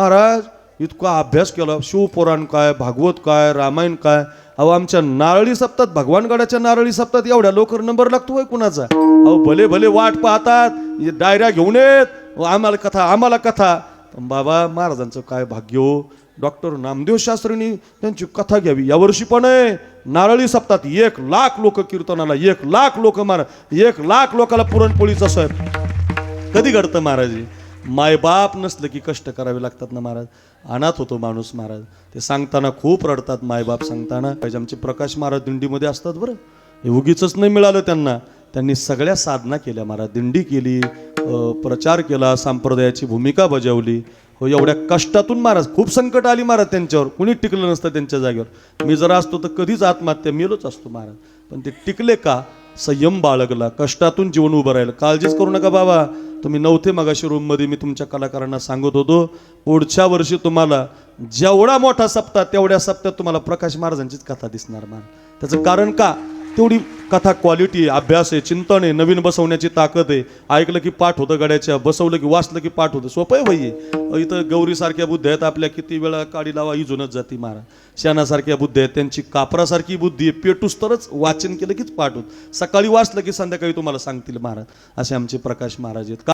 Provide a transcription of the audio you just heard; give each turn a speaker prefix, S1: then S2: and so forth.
S1: महाराज इतका अभ्यास केला, शिवपुराण काय, भागवत काय, रामायण काय. अहो आमच्या नारळी सप्तात, भगवानगडाच्या नारळी सप्तात एवढ्या लवकर नंबर लागतो होय कुणाचा? अहो भले भले वाट पाहतात, डायऱ्या घेऊन येत, आम्हाला कथा आम्हाला कथा. पण बाबा महाराजांचं काय भाग्य हो. डॉक्टर नामदेव शास्त्रींनी त्यांची कथा घ्यावी. यावर्षी पण आहे नारळी सप्तात 1,00,000 लोक कीर्तनाला, 1,00,000 लोक महाराज, 1,00,000 लोकाला पुरणपोळीचा स्वयंपाक. कधी घडतं महाराज? मायबाप नसलं की कष्ट करावे लागतात ना महाराज. अनाथ होतो माणूस महाराज. ते सांगताना खूप रडतात मायबाप सांगताना. आमचे प्रकाश महाराज दिंडीमध्ये असतात बरं. हे उगीच नाही मिळालं त्यांना. त्यांनी सगळ्या साधना केल्या महाराज. दिंडी केली, प्रचार केला, संप्रदायाची भूमिका बजावली. हो एवढ्या कष्टातून महाराज, खूप संकट आली महाराज त्यांच्यावर. कुणी टिकलं नसतं त्यांच्या जागेवर. मी जर असतो तर कधीच आत्महत्या, मेलोच असतो महाराज. पण ते टिकले का? संयम बाळगला, कष्टातून जीवन उभं राहिलं. काळजीच करू नका बाबा. तुम्ही नव्हते मगाशी रूममध्ये, मी तुमच्या कलाकारांना सांगत होतो पुढच्या वर्षी तुम्हाला जेवढा मोठा सप्ताह तेवढ्या सप्त्यात तुम्हाला प्रकाश महाराजांचीच कथा दिसणार महाराज. त्याचं कारण का? तेवढी कथा क्वालिटी आहे, अभ्यास आहे, चिंतन आहे, नवीन बसवण्याची ताकद आहे. ऐकलं की पाठ होतं गड्याच्या, बसवलं की वाचलं की पाठ होतं. सोपं आहे भाई. इथं गौरीसारख्या बुद्धी आहेत आपल्या, किती वेळा काडी लावा इजूनच जाती महाराज. शानासारख्या बुद्धी आहेत, त्यांची कापरासारखी बुद्धी आहे. पेटूस तरच वाचन केलं कीच पाठ होत. सकाळी वाचलं की संध्याकाळी तुम्हाला सांगतील महाराज. असे आमचे प्रकाश महाराज आहेत.